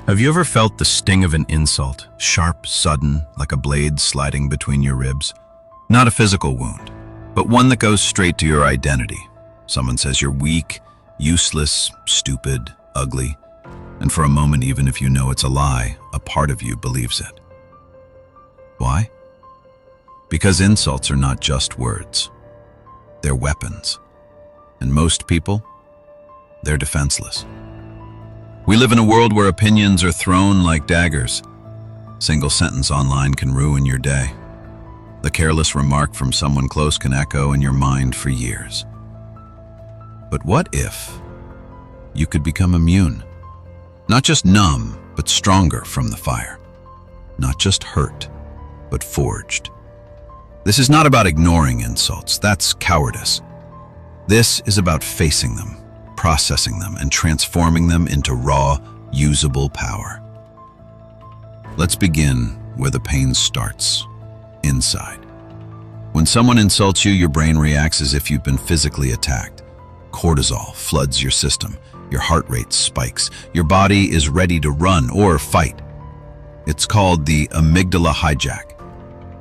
Have you ever felt the sting of an insult, sharp, sudden, like a blade sliding between your ribs? Not a physical wound, but one that goes straight to your identity. Someone says you're weak, useless, stupid, ugly, and for a moment, even if you know it's a lie, a part of you believes it. Why? Because insults are not just words. They're weapons. And most people, they're defenseless. We live in a world where opinions are thrown like daggers. Single sentence online can ruin your day. The careless remark from someone close can echo in your mind for years. But what if you could become immune? Not just numb, but stronger from the fire. Not just hurt, but forged. This is not about ignoring insults. That's cowardice. This is about facing them, processing them, and transforming them into raw, usable power. Let's begin where the pain starts, inside. When someone insults you, your brain reacts as if you've been physically attacked. Cortisol floods your system, your heart rate spikes, your body is ready to run or fight. It's called the amygdala hijack.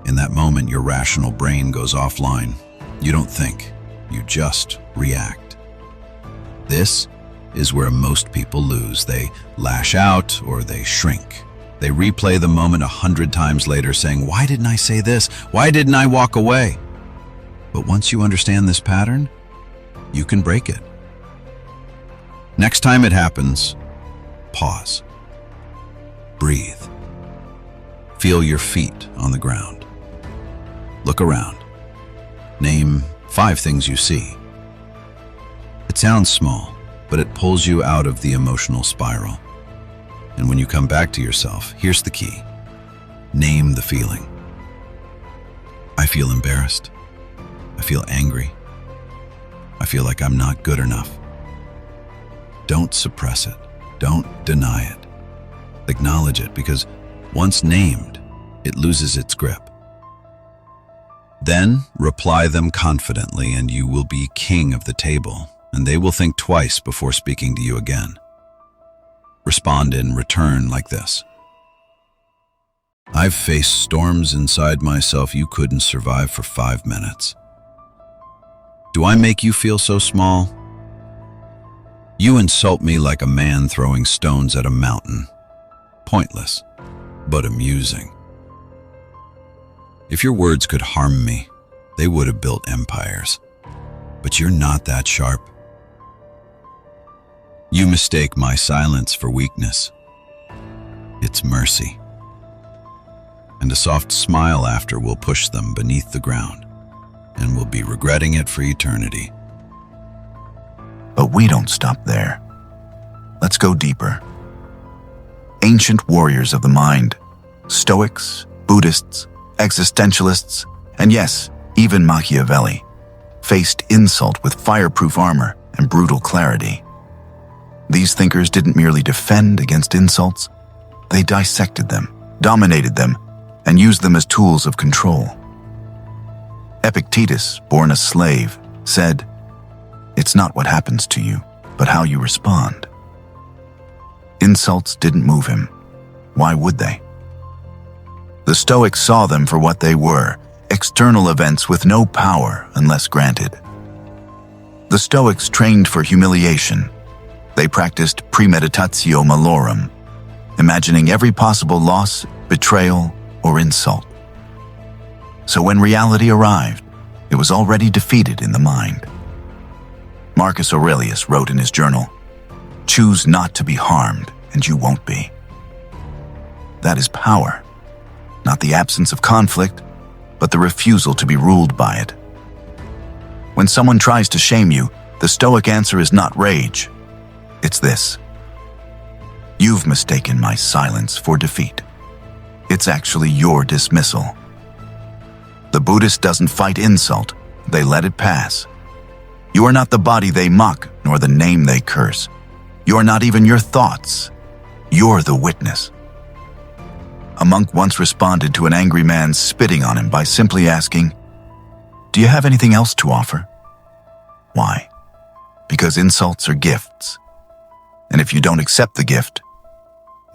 In that moment, your rational brain goes offline. You don't think, you just react. This is where most people lose. They lash out or they shrink. They replay the moment 100 times later saying, "Why didn't I say this? Why didn't I walk away?" But once you understand this pattern, you can break it. Next time it happens, pause. Breathe. Feel your feet on the ground. Look around. Name 5 things you see. It sounds small, but it pulls you out of the emotional spiral. And when you come back to yourself, here's the key. Name the feeling. I feel embarrassed. I feel angry. I feel like I'm not good enough. Don't suppress it. Don't deny it. Acknowledge it, because once named, it loses its grip. Then reply them confidently, and you will be king of the table, and they will think twice before speaking to you again. Respond in return like this. I've faced storms inside myself you couldn't survive for 5 minutes. Do I make you feel so small? You insult me like a man throwing stones at a mountain. Pointless, but amusing. If your words could harm me, they would have built empires. But you're not that sharp. You mistake my silence for weakness. It's mercy. And a soft smile after will push them beneath the ground, and will be regretting it for eternity. But we don't stop there. Let's go deeper. Ancient warriors of the mind, Stoics, Buddhists, existentialists, and yes, even Machiavelli, faced insult with fireproof armor and brutal clarity. These thinkers didn't merely defend against insults, they dissected them, dominated them, and used them as tools of control. Epictetus, born a slave, said, "It's not what happens to you, but how you respond." Insults didn't move him. Why would they? The Stoics saw them for what they were, external events with no power unless granted. The Stoics trained for humiliation. They practiced premeditatio malorum, imagining every possible loss, betrayal, or insult. So when reality arrived, it was already defeated in the mind. Marcus Aurelius wrote in his journal, "Choose not to be harmed, and you won't be." That is power, not the absence of conflict, but the refusal to be ruled by it. When someone tries to shame you, the Stoic answer is not rage. It's this: "You've mistaken my silence for defeat. It's actually your dismissal." The Buddhist doesn't fight insult, they let it pass. You are not the body they mock, nor the name they curse. You are not even your thoughts. You're the witness. A monk once responded to an angry man spitting on him by simply asking, "Do you have anything else to offer?" Why? Because insults are gifts. And if you don't accept the gift,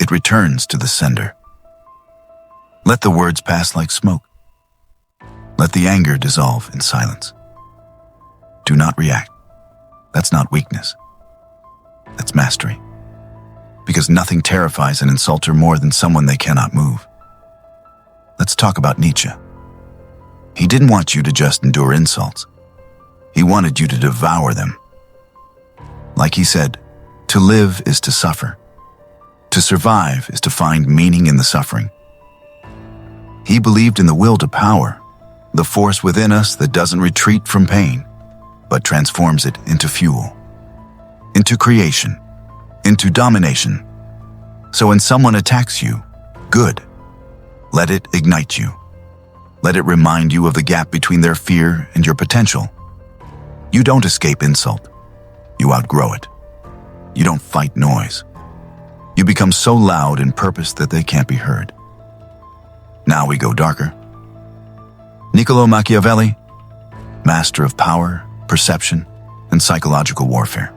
it returns to the sender. Let the words pass like smoke. Let the anger dissolve in silence. Do not react. That's not weakness. That's mastery. Because nothing terrifies an insulter more than someone they cannot move. Let's talk about Nietzsche. He didn't want you to just endure insults. He wanted you to devour them. Like he said, to live is to suffer. To survive is to find meaning in the suffering. He believed in the will to power, the force within us that doesn't retreat from pain, but transforms it into fuel, into creation, into domination. So when someone attacks you, good. Let it ignite you. Let it remind you of the gap between their fear and your potential. You don't escape insult. You outgrow it. You don't fight noise. You become so loud in purpose that they can't be heard. Now we go darker. Niccolo Machiavelli, master of power, perception, and psychological warfare.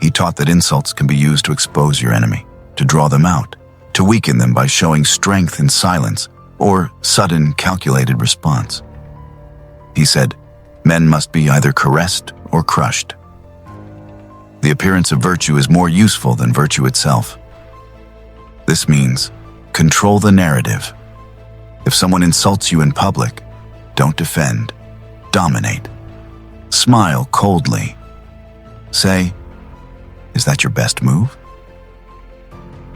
He taught that insults can be used to expose your enemy, to draw them out, to weaken them by showing strength in silence or sudden, calculated response. He said, men must be either caressed or crushed. The appearance of virtue is more useful than virtue itself. This means control the narrative. If someone insults you in public, don't defend, dominate. Smile coldly. Say, is that your best move?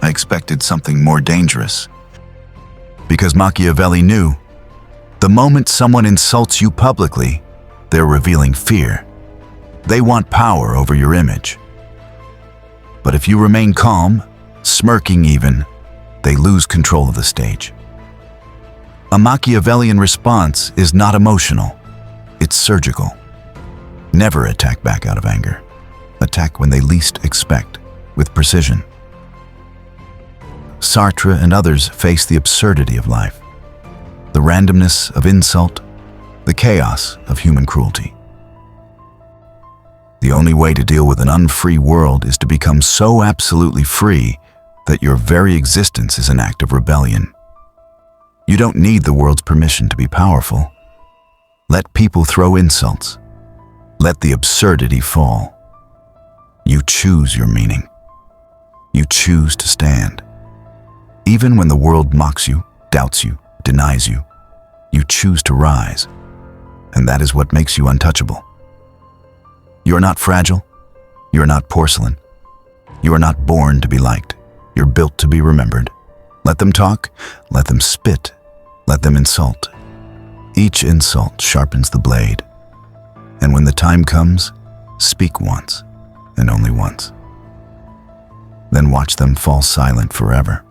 I expected something more dangerous. Because Machiavelli knew, the moment someone insults you publicly, they're revealing fear. They want power over your image. But if you remain calm, smirking even, they lose control of the stage. A Machiavellian response is not emotional, it's surgical. Never attack back out of anger. Attack when they least expect, with precision. Sartre and others face the absurdity of life, the randomness of insult, the chaos of human cruelty. The only way to deal with an unfree world is to become so absolutely free that your very existence is an act of rebellion. You don't need the world's permission to be powerful. Let people throw insults. Let the absurdity fall. You choose your meaning. You choose to stand. Even when the world mocks you, doubts you, denies you, you choose to rise. And that is what makes you untouchable. You are not fragile. You are not porcelain. You are not born to be liked. You're built to be remembered. Let them talk. Let them spit. Let them insult. Each insult sharpens the blade. And when the time comes, speak once, and only once. Then watch them fall silent forever.